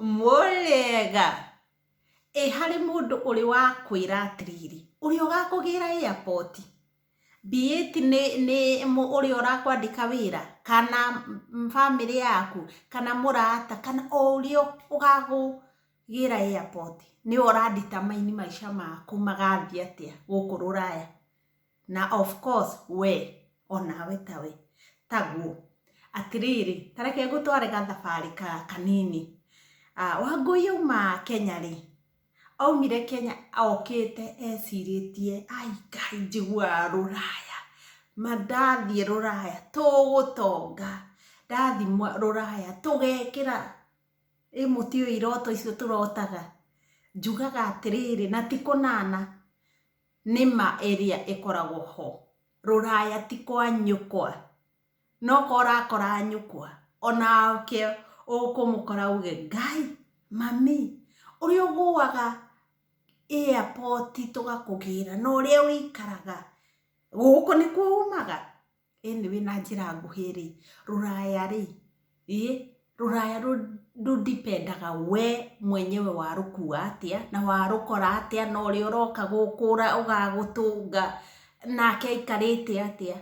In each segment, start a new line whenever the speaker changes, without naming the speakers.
Mũrĩega. Harĩ mũndũ ũrĩ wa kwĩra atĩrĩrĩ, ũrĩa ũgakũgĩra airport, be it nĩ ũrĩa ũrakwandĩka wĩra, kana family yaku, kana mũrata, kana o ũrĩa ũgakũgĩra airport, nĩwe ũradetermine maica maku magathiĩ atĩa gũkũ Rũraya. Na of course we onawe tawe taguo. Atĩrĩrĩ, tareke ngũtware gathabarĩ kanini. Wangũi auma Kenya rĩ, aumire Kenya okĩte ecirĩtie ai Ngai njiguaga Rũraya, ndathiĩ Rũraya tũgũtonga, ndathiĩ Rũraya tũgekĩra mũtiũĩ iroto icio tũrotaga. Njugaga atĩrĩrĩ, na ti kũnana, nĩma ĩrĩa ĩkoragwo ho. Rũraya ti kwa nyũkwa, no korakora nyũkwa, onake ũkũmũkora uge Ngai mami ũrĩa ũgũaga airport tũgakũgĩra na ũrĩa wĩikaraga gũkũ nĩkuo umaga. Anyway, na njĩra nguhĩ rĩ, Rũraya rĩ, Rũraya rũdipendaga we mwenyewe warũkua atĩa na warũkora atĩa, na ũrĩa ũroka gũkũra ũgagũtũnga nake aikarĩte atĩa.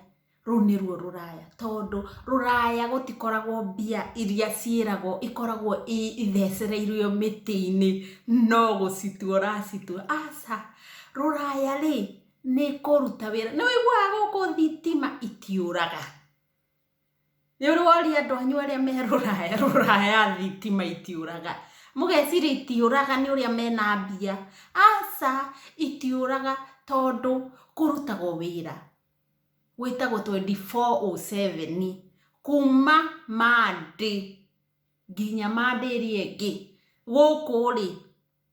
Rũu nĩruo Rũraya, tondũ Rũraya gũtikoragwo mbia iria ciĩragwo ikoragwo ithecereirio mĩtĩ-inĩ no gũcitua ũracitua. Aca, Rũraya rĩ nĩ kũruta wĩra. Nĩ wĩiguaga gũkũ thitima itiũraga? Nĩ ũrĩworia andũ anyu arĩa me Rũraya, Rũraya thitima itiũraga? Mũgeciria itiũraga nĩ ũrĩa mena mbia? Aca, itiũraga tondũ kũrutagwo wĩra gwĩtagwo 24/7 kuma Monday nginya Monday ĩrĩa ĩngĩ. Gũkũ rĩ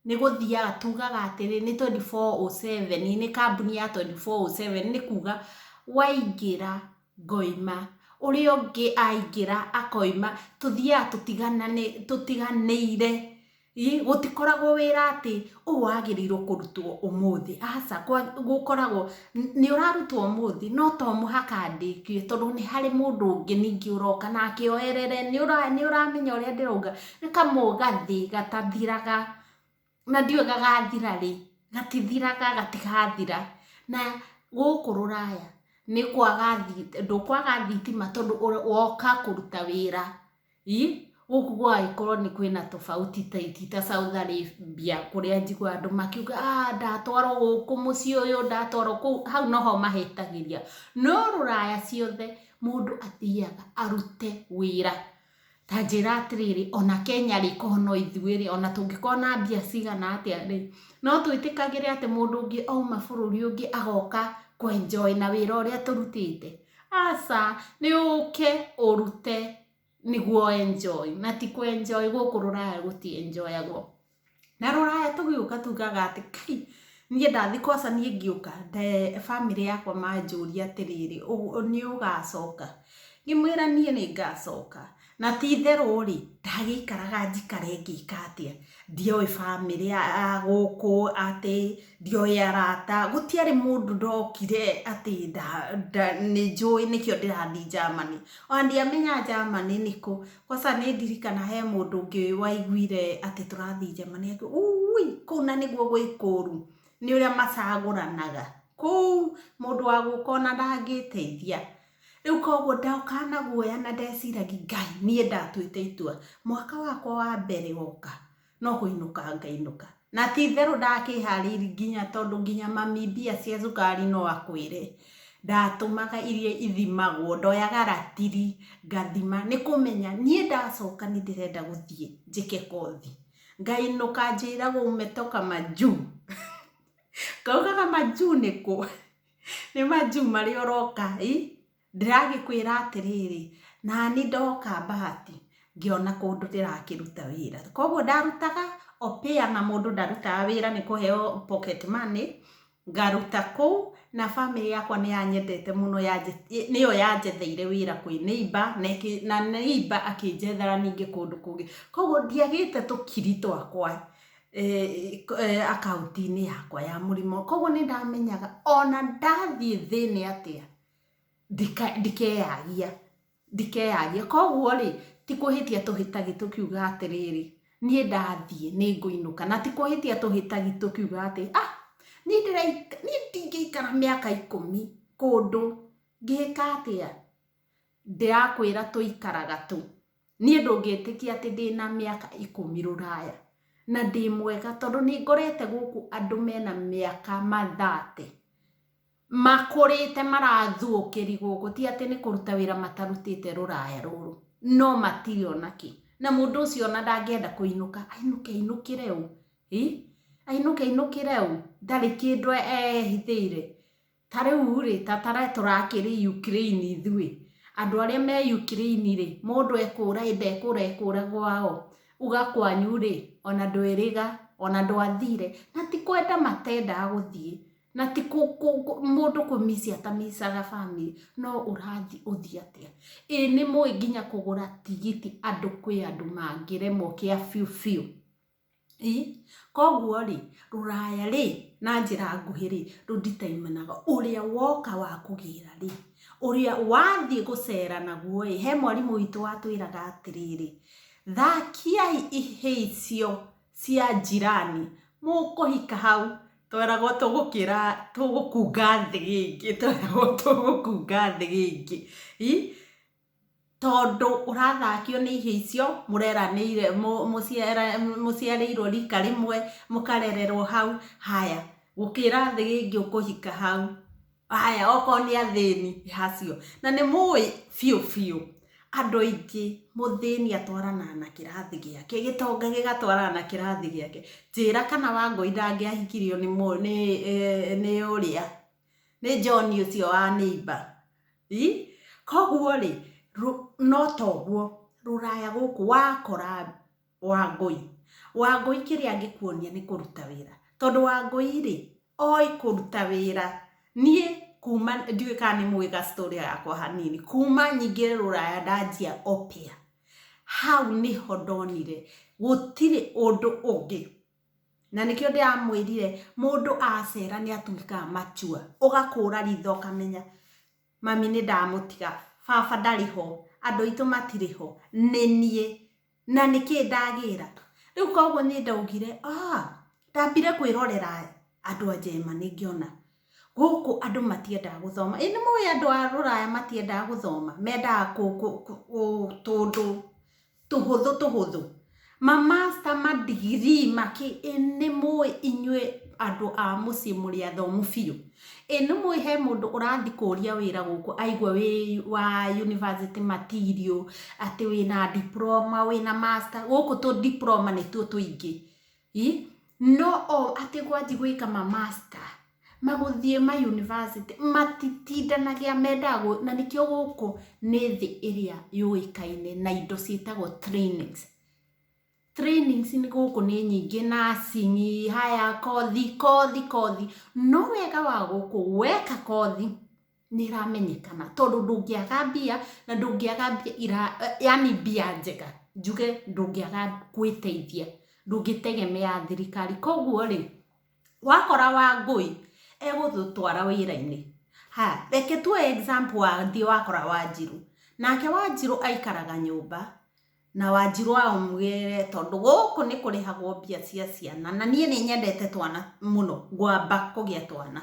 nĩ gũthiaga tugaga atĩrĩ nĩ 24/7, nĩ kambuni ya 24/7, nĩ kuga waingĩra ngoima, ũrĩa ũngĩ aingĩra akoima, tũthiaga tũtiganĩire. Gũtikoragwo wĩra atĩ ũyũ wagĩrĩirwo kũrutwo ũmũthĩ. Aca, gũkoragwo nĩ ũrarutwo ũmũthĩ no to mũhaka ndĩkio, tondũ nĩ harĩ mũndũ ũngĩ ningĩ ũroka nake oerere. Nĩ ũramenya ũrĩa ndĩrauga, nĩ kamũgathĩ gatathiraga, na ndiũĩ gagathira rĩ, gatithiraga gatigathira. Na gũkũ Rũraya nĩ kwaga ndũkwaga thitima tondũ woka kũruta wĩra. Gũkũ gwagĩkorwo nĩ kwĩna tofauti ta South Arabia, kũrĩa njiguaga andũ makiuga ndatwarwo gũkũ mũciĩ ũyũ, ndatwarwo kũu, hau noho mahĩtagĩria. No Rũraya ciothe mũndũ athiaga arute wĩra. Ta njĩra atĩrĩrĩ, ona Kenya rĩ korwo no ithuĩ rĩ, ona tũngĩkorwo na mbia cigana atĩa rĩ, no twĩtĩkagĩre atĩ mũndũ ũngĩ auma bũrũri ũngĩ agoka kwenjoy na wĩra ũrĩa tũrutĩte? Aca, nĩ ũke ũrute nĩguo enjoy, na ti kwenjoy. Gũkũ Rũraya gũtienjoyagwo. Na Rũraya tũgĩũka tugaga atĩ Kai, niĩ ndathi kwaca niĩ ngĩũka family yakwa manjũria atĩrĩrĩ, nĩ ũgacoka? Ngĩmwĩra niĩ nĩ ngacoka, na ti itherũ rĩ ndagĩikaraga njikare ngĩka atĩa, ndioĩ family ya gũkũ atĩ, ndioĩ arata, gũtiarĩ mũndũ ndokire atĩ nĩ njũĩ nĩkĩo ndĩrathiĩ Germany. Ona ndiamenya Germany nĩkũ. Kwaca nĩ ndirikana he mũndũ ũngĩ waiguire atĩ tũrathiĩ Germany, kũu na nĩguo gwĩ kũũru, nĩ ũrĩa macagũranaga kũu, mũndũ wa gũka ona ndangĩteithia. Rĩu koguo ndoka na guoya na ndeciragia Ngai, niĩ ndatuĩte itua mwaka wakwa wa mbere woka no kũinũka ngainũka. Na ti itherũ ndakĩharĩirie nginya, tondũ nginya mami mbia cia cukari no akwĩre ndatũmaga iria ithimagwo, ndoyaga ratiri ngathima, nĩ kũmenya niĩ ndacoka nĩ ndĩrenda gũthiĩ njĩke kothi. Ngainũka njĩragwo umetoka majuu. Kaugaga majuu nĩkũ? Nĩ majuu marĩa ũroka ndĩragĩkwĩra atĩrĩrĩ, na nĩ ndoka Bahati ngĩona kũndũ ndĩrakĩruta wĩra. Koguo ndarutaga opea na mũndũ ndarutaga wĩra, nĩ kũheo pocket money, ngaruta kũu. Na family yakwa nĩ yanyendete mũno, nĩyo yanjetheire wĩra kwĩ neighbor, na neighbor akĩnjethera ningĩ kũndũ kũngĩ. Koguo ndiagĩte tũkiri twakwa akaunti-inĩ yakwa ya mũrimo. Koguo nĩ ndamenyaga ona ndathiĩ thĩinĩ atĩa ndikeyagia. Koguo rĩ ti kũhĩtia tũhĩtagi tũkiuga atĩrĩrĩ, niĩ ndathiĩ nĩ ngũinũka na ti kũhĩtia tũhĩtagi tũkiuga atĩ niĩ ndingĩikara mĩaka 10 kũndũ ngĩka atĩa. Ndĩrakwĩra tũikaraga tu. Niĩ ndũngĩtĩkia atĩ ndĩna mĩaka 10 rũraya na ndĩ mwega tondũ nĩ ngorete gũkũ andũ mena mĩaka 30 makũrĩte marathuũkĩri gũkũ, ti atĩ nĩ kũruta wĩra matarutĩte rũraya rũrũ, no matirĩ onakĩ. Na mũndũ ũcio ona ndangĩenda kũinũka, ainũkĩre ũ? Ainũkĩre ũ? Ndarĩ kĩndũ ehithĩire. Ta rĩu rĩ, tũrakĩrĩ Ukraine ithuĩ. Andũ arĩa me Ukraine rĩ, mũndũ ekũra gwao. Uga kwanyu rĩ, ona ndwĩrĩga, ona ndwathire. Na ti kwenda matendaga gũthiĩ. Na ti mũndũ kũmicia atamicaga family. No ũthiĩ atĩa? Nĩ mũĩ nginya kũgũra tigiti kwĩ andũ mangĩremwo kĩa biũ. Koguo rĩ, rũraya rĩ, na njĩra nguhĩ rĩ, rũnditaimananga. Ũrĩa woka wa kũgĩra rĩ, ũrĩa wathiĩ gũcera naguo ĩ, he mwarimũ witũ watwĩraga atĩrĩrĩ, thakiai ihĩ icio cia njirani, mũkũhika hau. Tweragwo tũgũkunga thĩ gĩngĩ. Tondũ ũrathakio nĩ ihĩ icio, mũreranĩire, mũciarĩirwo rika rĩmwe, mũkarererwo hau. Haya, gũkĩra thĩ gĩngĩ ũkũhika hau. Haya, okorwo nĩ athĩni hacio. Na nĩ mũĩ biũ. Andũ aingĩ mũthĩni atwaranaga na kĩrathi gĩake, gĩtonga gĩgatwarana na kĩrathi gĩake. Njĩra kana Wangũi ndangĩahikirio nĩ ũrĩa, nĩ John ũcio wa neighbor. Koguo rĩ, no toguo rũraya gũkũ wakora Wangũi kĩrĩa angĩkuonia nĩ kũruta wĩra. Tondũ Wangũi rĩ, oĩ kũruta wĩra. Niĩ kuma ndiũĩ kana nĩ mũĩ story yakwa hanini. Kuma nyingĩ rũraya ndanjia Opia. Hau niho ndonire gũtirĩ ũndũ ũngĩ. Na nĩkĩo ndĩramwĩrire mũndũ acera nĩ atuĩkaga mature. Ũgakũra ritho ũkamenya mami nĩ ndamũtiga, baba ndarĩ ho, andũ aitũ matirĩ ho, nĩ niĩ. Na nĩkĩ ndagĩra. Rĩu koguo nĩ ndaugire ndambire kwĩrorera andũ a Germany ngĩona gũkũ andũ matiendaga gũthoma. Nĩ mũĩ andũ a rũraya matiendaga gũthoma, mendaga tũndũ tũhũthũ. Master madigiri nĩ mũĩ inyuĩ andũ a mũciĩ mũrĩ athomu biũ. Nĩ mũĩ he mũndũ ũrathi kũria wĩra gũkũ aigua wĩ wa university material, atĩ wĩna diploma, wĩna master. Gũkũ diploma nĩtuo tũingĩ. No atĩ gwanji gwĩka master, magũthiĩ university, matitindanagia mendaga. Na nĩkĩo gũkũ nĩ thĩ ĩrĩa yũĩkaine na indo ciĩtagwo trainings. Trainings nĩ gũkũ nĩ nyingĩ, nursing, haya kothi. No wega wa gũkũ weka kothi nĩ ĩramenyekana tondũ ndũngĩaga mbia na ndũngĩaga mbia yani mbia njega. Njuge ndũngĩaga gwĩteithia, ndũngĩtegemea thirikari. Koguo rĩ, wakora Wangũi egũtwara wĩra-inĩ. Reke tuoe example wakora Wanjiru. Nake Wanjiru aikaraga nyũmba na Wanjiru amwĩre tondũ gũkũ nĩ kũrĩhagwo mbia cia ciana na niĩ nĩ nyendete twana mũno, ngwamba kũgĩa twana.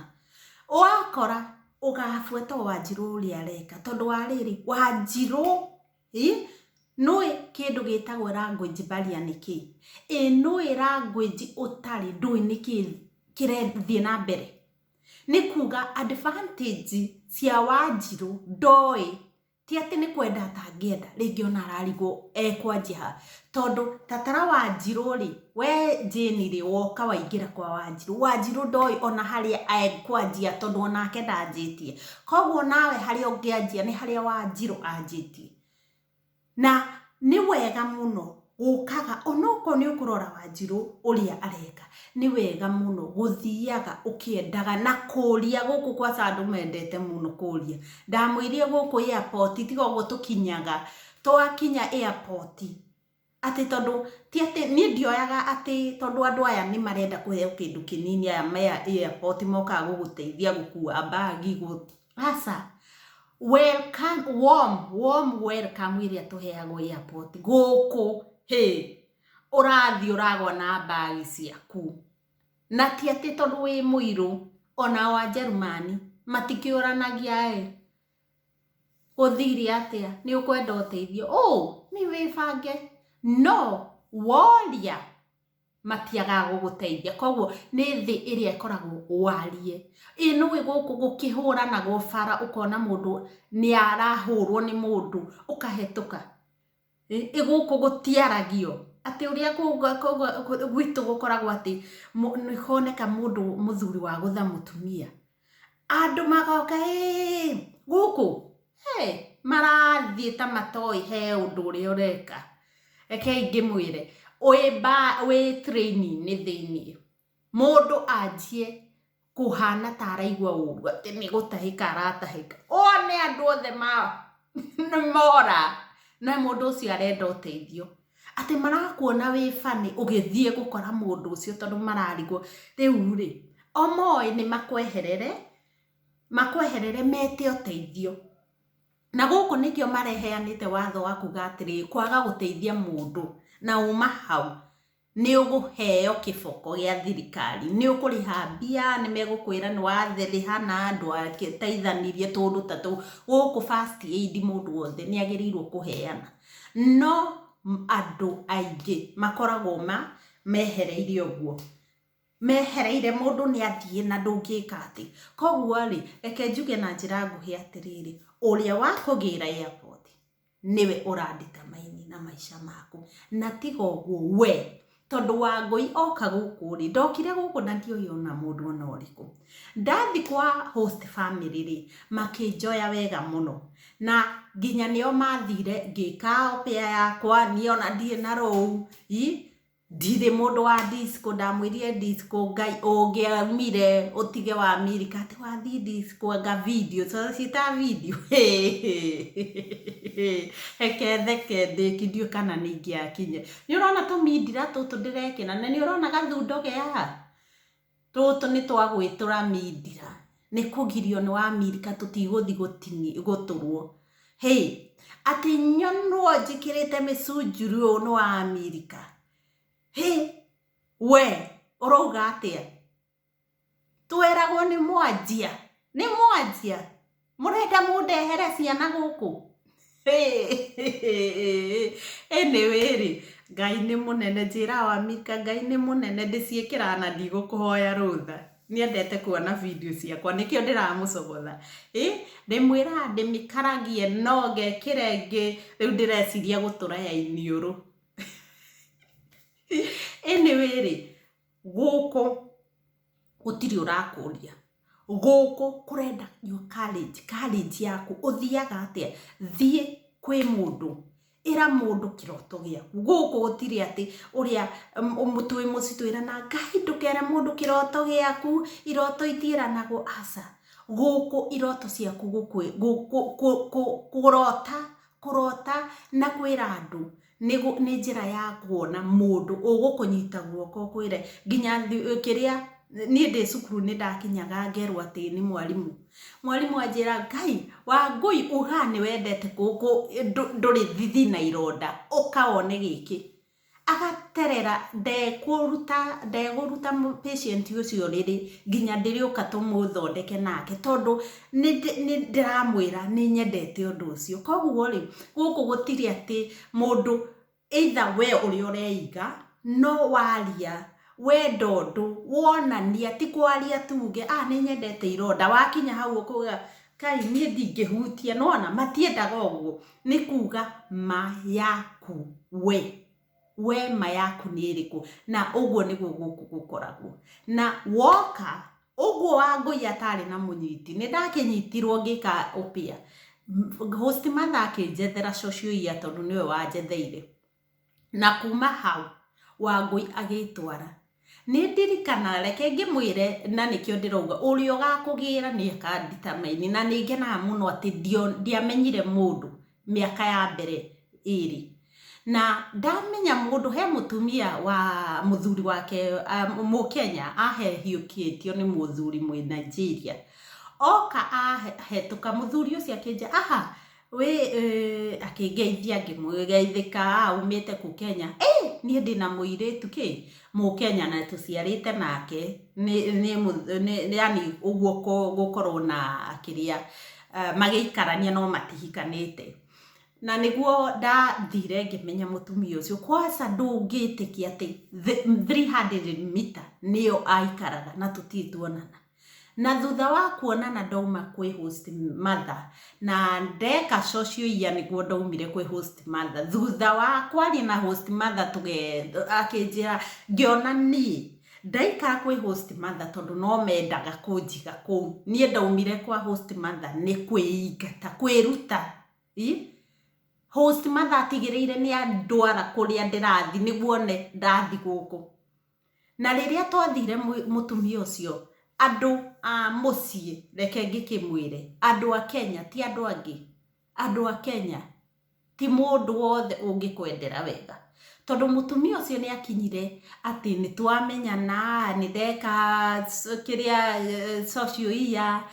Wakora ũgabuata Wanjiru ũrĩa areka tondũ wa rĩrĩ Wanjiru nũĩ kĩndũ gĩtagwo language barrier nĩkĩ? Nũĩ language ũtarĩ ndũĩ nĩkĩ kĩrathiĩ na mbere. Nĩ kuga advantage cia Wanjiru ndoĩ, ti atĩ nĩ kwenda atangĩenda, rĩngĩ ona ararigwo ekwanjia ha. Tondũ tatara Wanjiru rĩ, we Jane rĩ woka waingĩra kwa Wanjiru ndoĩ ona harĩa ekwanjia tondũ onake ndanjĩtie. Koguo nawe harĩa ũngĩanjia nĩ harĩa Wanjiru anjĩtie. Na nĩ wega mũno gũkaga onokorwo nĩ ũkũrora Wanjiru ũrĩa areka, nĩ wega mũno gũthiaga ũkĩendaga na kũria. Gũkũ kwa andũ mendete mũno kũria. Ndamwĩrire gũkũ airport tiga ũguo tũkinyaga, twakinya airport atĩ tondũ ti atĩ niĩ ndioyaga atĩ tondũ andũ aya nĩ marenda kũheo kĩndũ kĩnini, aya maya airport mokaga gũgũteithia gũkua bagi aca. Welcome, warm welcome iria tũheagwo airport gũkũ ũrathi ũragwa na bagi ciaku na ti atĩ tondũ wĩ mũirũ ona wa Jerumani matikĩũranagia gũthire atĩa nĩ ũkwenda ũteithio nĩ wĩbange no woria matiaga gũgũteithia koguo nĩ thĩ ĩrĩa ĩkoragwo warie nĩ gũkũ gũkĩhũranagwo bara ũkona mũndũ nĩ arahũrwo nĩ mũndũ ũkahetũka gũkũ gũtiaragio atĩ ũrĩa gwitũ gũkoragwo atĩ nĩ honeka mũndũ mũthuri wa gũtha mũtumia andũ magoka gũkũ marathiĩ ta matoĩ he ũndũ ũrĩa ũreka rekei ngĩmwĩre wĩ training nĩ thĩinĩ mũndũ anjie kũhana ta araigua ũru atĩ nĩ gũtahĩka aratahĩka nĩ andũ othe nĩ mora na mũndũ ũcio arenda ũteithio atĩ marakuona wĩ bani ũgĩthiĩ gũkora mũndũ ũcio tondũ mararigwo rĩu moĩ nĩ makweherere mete ũteithio na gũkũ nĩkĩo mareheanĩte watho wa kuga atĩrĩ kwaga gũteithia mũndũ na uma hau nĩ ũgũheo kĩboko gĩa thirikari nĩ ũkũrĩha mbia nĩ megũkwĩra nĩ wathĩrĩha na andũ ateithanirie tũndũ ta tũu gũkũ first aid mũndũ wothe nĩ agĩrĩirwo kũheana no andũ aingĩ makoragwo mehereire ũguo mehereire mũndũ nĩ athiĩ na ndũngĩka atĩ koguo reke njuge na njĩra nguhĩ atĩrĩrĩ ũrĩa wakũgĩra airport niwe ũranditamaini na maica maku na tiga ũguo we tondũ Wangũi oka gũkũ ndokire gũkũ na ndioĩ ona mũndũ ona ũrĩkũ ndathi kwa host family makĩnjoya wega mũno na nginya nĩo mathire ngĩka opea yakwa niona ndiĩ na row ndirĩ mũndũ wa disco ndamwĩrire disco Ngai ũngĩamire ũtige wa Amerika atĩ wathiĩ disco anga video cita video theke ndĩkindio kana nĩ ingĩakinye nĩ ũrona tũmindira tũtũ ndĩrekĩra na nĩ ũrona gathundo gĩa tũtũ nĩ twagwĩtũra mindira nĩ kũgirio nĩ wa Amerika tũtigũthi gũtũrwo atĩ nyonwo njĩkĩrĩte mĩcunjuri ũyũ nĩ wa Amerika we ũrauga atĩa tweragwo nĩ mwanjia mũrenda mũndehere ciana gũkũ anyway Ngai nĩ mũnene njĩra wa Amerika Ngai nĩ mũnene ndĩciĩkĩra na ndigũkũhoya rũtha niendete kuona video ciakwa nĩkĩo ndĩramũcogotha ndĩmwĩra ndĩmĩkaragie no ngekĩra ĩngĩ rĩu ndĩreciria gũtũra ya iniũrũ anyway gũkũ gũtirĩ ũrakũria gũkũ kũrenda your courage yaku ũthiaga atĩa thiĩ kwĩ mũndũ ĩra mũndũ kĩroto gĩaku gũkũ gũtirĩ atĩ ũrĩa twĩ mũciĩ twĩrana Ngai ndũkere mũndũ kĩroto gĩaku iroto itiĩranagwo aca gũkũ iroto ciaku kũrota na kwĩra andũ nĩ njĩra ya kuona mũndũ ũgũkũnyita guoko kwĩre nginya kĩrĩa niĩ ndĩ cukuru nĩ ndakinyaga ngerwo atĩ nĩ mwarimũ anjĩra Ngai Wangũi uga nĩ wendete ndũrĩ thithi na ironda ũkaone gĩkĩ agaterera ndegũruta patient ũcio rĩrĩ nginya ndĩrĩũka tũmũthondeke nake tondũ nĩ ndĩramwĩra nĩ nyendete ũndũ ũcio koguo gũkũ gũtirĩ atĩ mũndũ either we ũrĩa ũreiga no waria wenda ũndũ wonania ti kwaria tuge nĩ nyendete ironda wakinya hau ũkuga Kai niĩ ndingĩhutia nona matiendaga ũguo nĩ kuga ma yaku we ma yaku nĩ ĩrĩkũ na ũguo nĩguo gũkũ gũkoragwo na woka ũguo Wangũi atarĩ na mũnyiti nĩ ndakĩnyitirwo ngĩka opia host mother akĩnjethera socioia tondũ nĩwe wanjetheire na kuma hau Wangũi agĩtwara nĩ ndirikana reke ngĩmwĩre na nĩkĩo ndĩrauga ũrĩa ũgakũgĩra nĩ akanditamaini na nĩ ngenaga mũno atĩ ndiamenyire mũndũ mĩaka ya mbere ĩrĩ na ndamenya mũndũ he mũtumia wa mũthuri wake Mũkenya ahehiũkĩtio nĩ mũthuri mwĩ Nigeria oka ahetũka mũthuri ũcio akĩnja we akingeithia ngimwegeithika umite ku Kenya nie ndina muiritu ki mu Kenya na tuciarite nake ni yani uguo gukorwo na akiria magiikarania no matihikanite na niguo ndathire ngimenya mutumia ucio kwasa ndungitikia ati 300 mita niyo aikaraga na tutituonana na thutha wa kuonana ndauma kwi host mother na ndeka socio ya niguo ndaumire kwi host mother thutha wa kwari na host mother tuge akinjira ngiona ni ndaika kwi host mother tondu no mendaga kunjiga ku nie ndaumire kwa host mother ni kwiingata kwiruta host mother atigireire ni andwara kuria ndirathi niguo ne ndathi guku na riria twathire mutumia ucio andu a mucie reke ngikimwire andu a Kenya ti andu angi andu a Kenya ti mundu wothe ungikwendera wega tondu mutumia ucio ni akinyire ati ni twamenyana ni ndeka kiria socio iya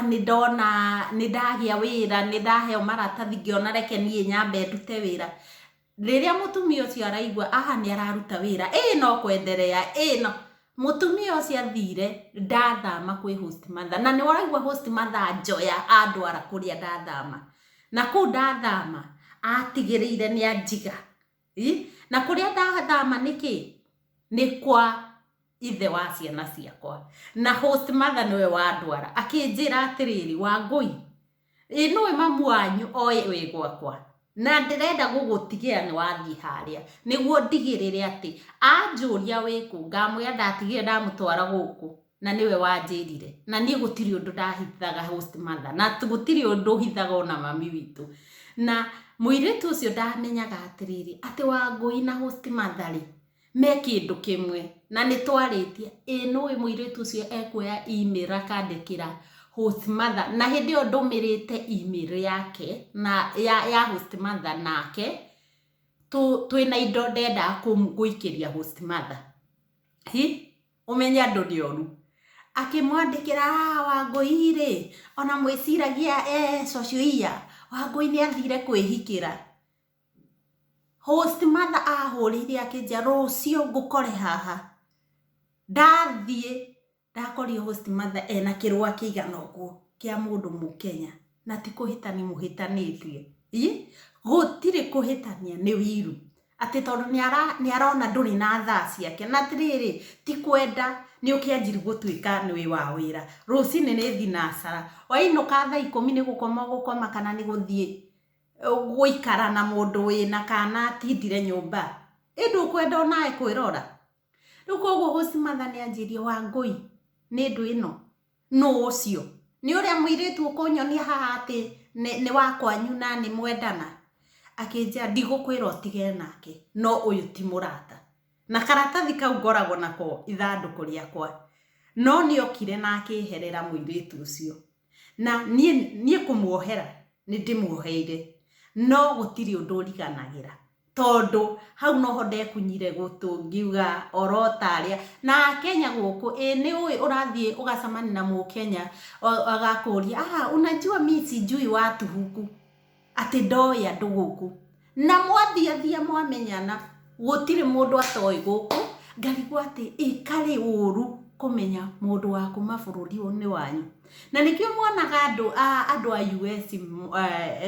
ni ndona ni ndagia wira ni ndaheo maratathi ngiona reke nie nyambe ndute wira riria mutumia ucio araigua ni araruta wira no kwenderea no mutumia ucio athire ndathama kwi host mother na ni waraigua host mother njoya andwara kuria ndathama na ku ndathama atigireire ni anjiga na kuria ndathama niki ni kwa ithe wa ciana ciakwa na host mother niwe wa ndwara akinjira atiriri Wangui no mamu wanyu oye wi gwakwa na ndirenda gugutigia ni wathi haria niguo ndigirire ati anjuria wiku ngamwira ndatigire ndamutwara guku na niwe wanjirire na nie gutiri undu ndahithaga host mother na gutiri undu hithaga ona mami witu na muiritu ucio ndamenyaga atiriri ati Wangui na host mother ri me kindu kimwe na ni twaritie no muiritu ucio ekuya email akandikira host mother na hindi yo ndumirite email yake na ya host mother nake twina indo ndenda kumguikiria host mother umenya andu ni oru akimwandikira Wangui ri ona mwiciragia socio iya Wangui ni athire kwihikira host mother ahurire akinja rucio ngukore haha ndathie ndakorio host mother ena kirwa kigana uguo kia mundu mu Kenya na ti kuhitani muhitanitie gutire kuhitania ni wiru ati tondu ni arona nduri na thaa ciake na tiriri ti kwenda ni ukianjiri gutwika ni wi wa wira rucini ni thinasara wainuka thaa 10 ni gukoma kana ni guthie guikara na mundu wina kana tindire nyumba ndu kwenda onae kwirora rukoguo host mother ni anjirie Wangui ni ndu ino no ucio ni uria muiritu ukunyonia haha ati ni wakwanyu na ni mwendana akinja ndigukwira utige nake no uyu ti murata na karatathi kau ngoragwo nako ithanduku riakwa no ni okire na akiherera muiritu ucio na nie kumuohera ni ndimuoheire no gutiri undu uriganagira tondu hau noho ndekunyire gutu ngiuga orotaria na Kenya guku ni uyi urathie ugacamani na mu Kenya agakuria unajua mimi sijui watu huku ati ndoya nduguku na mwathiathia mwamenyana gutire mundu atoi guku ngarigwa ati kari uru kumenya mundu wa kuma bururi ni wanyu na nikio mwonaga andu a US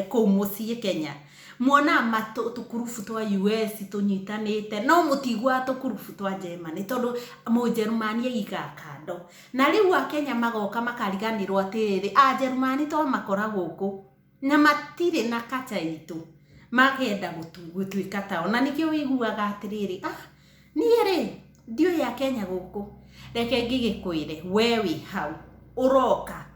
ku mucie Kenya mwona tukurufu twa US tunyitanite no mutigwa tukurufu twa Germany tondu mu Germany igakando na riu a Kenya magoka makariganirwo atiriri a Germany to makora guku na matire na kacha itu magenda gutwika tao na nikio wiguaga atiriri niere ndio ya Kenya guku reke ngigikwire wewe hau uroka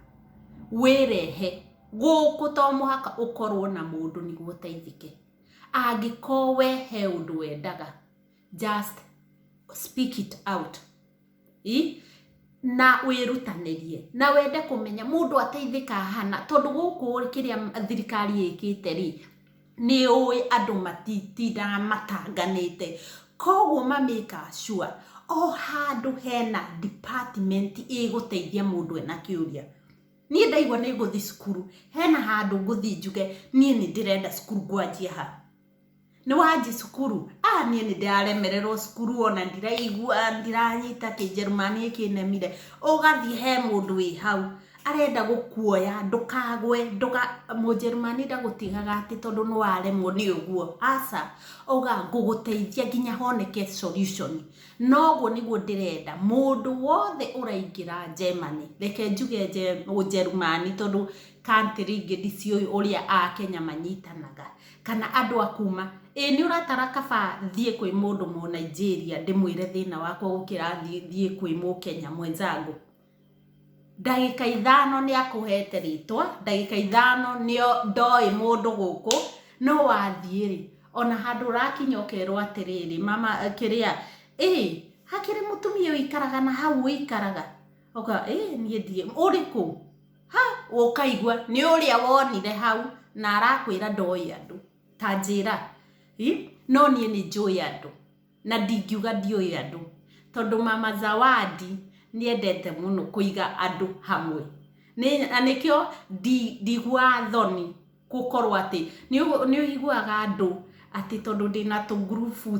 werehe guku to muhaka ukorwo na mundu niguo teithike angikowe he undu wendaga just speak it out na wirutanirie na wende kumenya mundu ateithika hana tondu guku kiria thirikari ikite ri ni uwi andu matitindaga matanganite koguo mameka sure handu hena department iguteithia mundu ena kiuria niĩ ndaigua nĩ ngũthi cukuru hena handũ ngũthi njuge niĩ nĩ ndĩrenda cukuru ngwanjia ha nĩ wanji cukuru niĩ nĩ ndĩraremererwo cukuru ona ndiraigua ndiranyita kĩnjerumani kĩnemire ũgathiĩ he mũndũ wĩ hau arenda gũkuoya ndũkagwe mũnjerumani ndagũtigaga atĩ tondũ nĩ waremwo nĩ ũguo aca auga ngũgũteithia nginya honeke solution noguo nĩguo ndĩrenda mũndũ wothe ũraingĩra Germany reke njuge ũnjerumani tondũ country ingĩ ndiciũĩ ũrĩa Akenya manyitanaga kana andũ akuma nĩ ũratara kaba thiĩ kwĩ mũndũ mũ Nigeria ndĩmwĩre thĩna wakwa gũkĩra thiĩ kwĩ Mũkenya mwenzangu ndagĩka 5 nĩ akũhete rĩtwa ndagĩka 5 nĩo ndoĩ mũndũ gũkũ no wathiĩ rĩ ona handũ ũrakinya ũkerwo atĩrĩrĩ mama kĩrĩa hakĩrĩ mũtumia ũikaraga na hau ũikaraga oka niĩ ndiĩ ũrĩkũ ũkaigua nĩ ũrĩa wonire hau na arakwĩra ndoĩ andũ ta njĩra no niĩ nĩ njũĩ andũ na ndingiuga ndiũĩ andũ tondũ mama Zawadi niendete mũno kũiga andũ hamwe na nĩkĩo ndigua thoni gũkorwo atĩ nĩ ũiguaga andũ atĩ tondũ ndĩna tũngurubu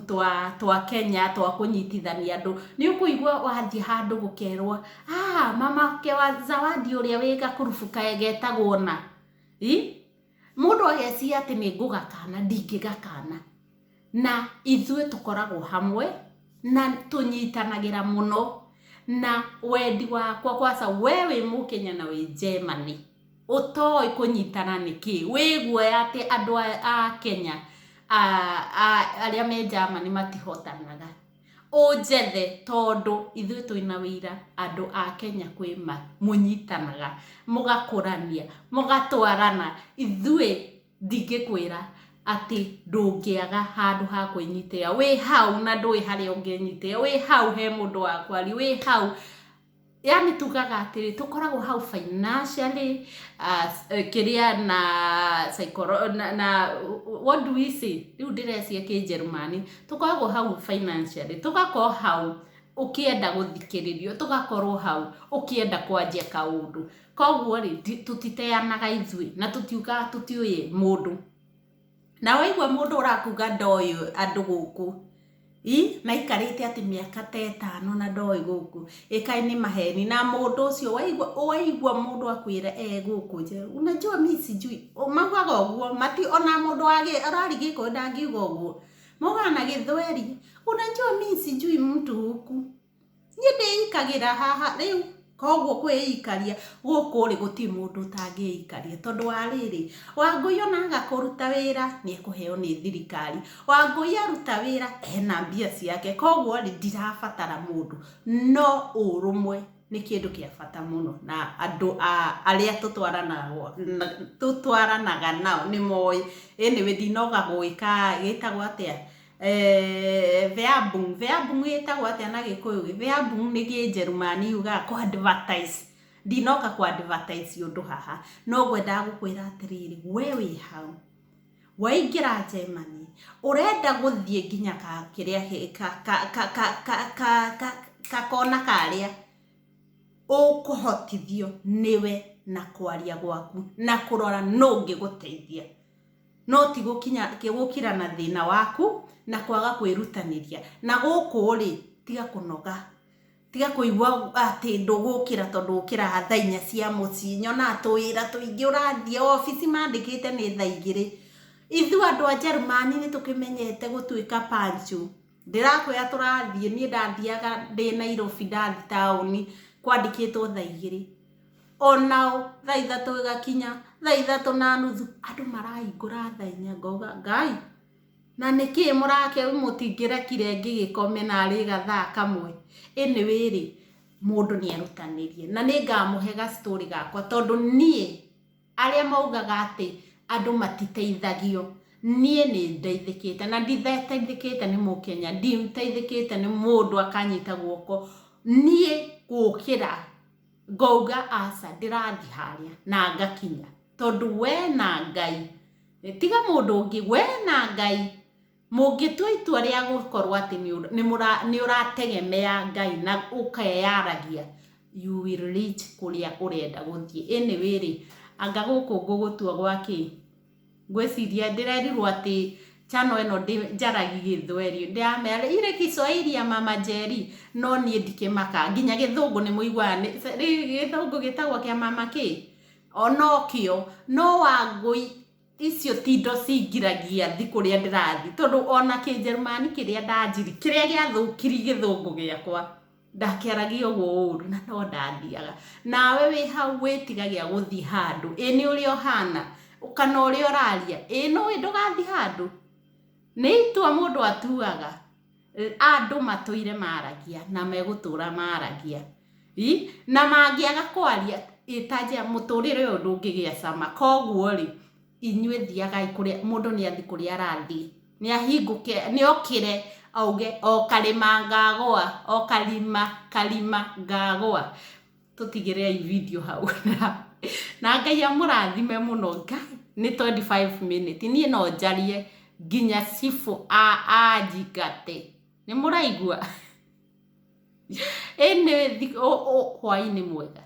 twa Kenya twa kũnyitithania andũ nĩ ũkũigua wathiĩ handũ gũkerwo mama ke wa Zawadi ũrĩa wĩ gakurubu getagwo na mũndũ ageciria atĩ nĩ ngũgakana ndingĩgakana na ithuĩ tũkoragwo hamwe na tũnyitanagĩra mũno na wendi wakwa kwaca wewe Mũkenya na wĩ Germany ũtoĩ kũnyitana nĩkĩ wĩguoya atĩ andũ a Kenya arĩa me Germany matihotanaga ũnjethe tondũ ithuĩ twĩna wĩira andũ a Kenya kwĩma mũnyitanaga mũgakũrania mũgatwarana ithuĩ ndingĩkwĩra atĩ ndũngĩaga handũ ha kwĩnyitĩra wĩ hau na ndũĩ harĩa ũngĩnyitĩra wĩ hau he mũndũ wa kwari wĩ hau yani tugaga atĩrĩ tũkoragwo hau financially kĩrĩa na na what do we say rĩu ndĩrecia kĩnjerumani tũkoragwo hau financially tũgakorwo hau ũkĩenda gũthikĩrĩrio tũgakorwo hau ũkĩenda kwanjia kaũndũ koguo rĩ tũtiteanaga ithuĩ na tũtiugaga tũtiũĩ mũndũ na waigua mũndũ ũrakuga ndoĩ andũ gũkũ na ikarĩte atĩ mĩaka ta 5 na ndoĩ gũkũ ĩkaĩ nĩ maheni na mũndũ ũcio waigua mũndũ akwĩra gũkũ nje unajua mimi sijui maugaga ũguo mati ona mũndũ ararigĩko ndangiuga ũguo maugaga na Gĩthweri unajua mimi sijui mtu huku niĩ ndĩikagira haha rĩu koguo kwĩikaria gũkũ rĩ gũtirĩ mũndũ ũtangĩikaria tondũ wa rĩrĩ Wangũi onaga kũruta wĩra nĩ ekũheo nĩ thirikari Wangũi aruta wĩra ena mbia ciake koguo rĩ ndirabatara mũndũ no ũrũmwe nĩ kĩndũ kĩa bata mũno na andũ arĩa tũtwaranaga nao nĩ moĩ anyway ndinoga gwĩka gĩtagwo atĩa Werbung yetagwo atĩa na Gĩkũyũ Werbung nĩ Kĩnjerumani yugaga ku advertise ndinoka ku advertise ũndũ haha no ngwenda gũkwĩra atĩrĩrĩ we wĩ hau waingĩra Germany ũrenda gũthiĩ nginya kĩrĩa kakona karĩa ũkũhotithio nĩwe na kwaria gwaku na kũrora no ũngĩgũteithia no ti gũkira na thĩna waku na kwaga kwĩrutanĩria na gũkũ rĩ tiga kũnoga tiga kũigua atĩ ndũgũkira tondũ ũkira thaa 4 cia mũciĩ nyona tũwĩra tũingĩ ũrathiĩ ofici mandĩkĩte nĩ thaa 2 ithuĩ andũ a Germany nĩ tũkĩmenyete gũtuĩka panchu ndĩrakwĩra tũrathiĩ niĩ ndathiaga ndĩ Nairobi ndathi taũni kwandĩkĩtwo thaa 2 onao thaa 3 gakinya thaa 3:30 andũ marahingũra thaa 4 ngoga Ngai na nĩkĩ mũrake mũtingĩrekire ngĩgĩkome na arĩ gathaa kamwe anyway rĩ mũndũ nĩ erutanĩrie na nĩ ngamũhega story gakwa tondũ niĩ arĩa maugaga atĩ andũ matiteithagio niĩ nĩ ndeithĩkĩte na nditeithĩkĩte nĩ Mũkenya nditeithĩkĩte nĩ mũndũ akanyita guoko niĩ gũkĩra ngauga aca ndĩrathi harĩa na ngakinya tondũ we na Ngai tiga mũndũ ũngĩ we na Ngai mũngĩtua itua rĩa gũkorwo atĩ nĩ ũrategemea Ngai na ũkeyaragia you will reach kuria urenda guthie. Anyway ri anga guku ngugutua gwaki ngwiciria ndirerirwo ati chano eno njaragi Githweri ndiamera ire Kiswahili ya Mama Jerry no nie ndikimaka nginya Githungu ni muiguane Githungu gitagwo kia mama ki onokio no Wangui icio tindo cingiragia thi kuria ndirathi tondu ona Kijerumani kiria ndanjiri kiria giathukiri Githungu giakwa ndakiaragia uguo uru na no ndathiaga nawe wi hau witigagia guthi handu ni uri ohana kana uri oraria no ndugathi handu ni itua mundu atuaga andu matuire maragia na megutura maragia na mangiaga kwaria itaje muturire uyu ndungigia cama koguo ri inyue thiaga kuria mundu ni athi kuria arathi ni ahinguke ni okire auge o kalima ngagwa o kalima ngagwa tutigire i video hau na Ngai amurathime muno Ngai ni 25 minutes ni no njarie nginya sifu ajigate ni muraigua ene hwaini mwega.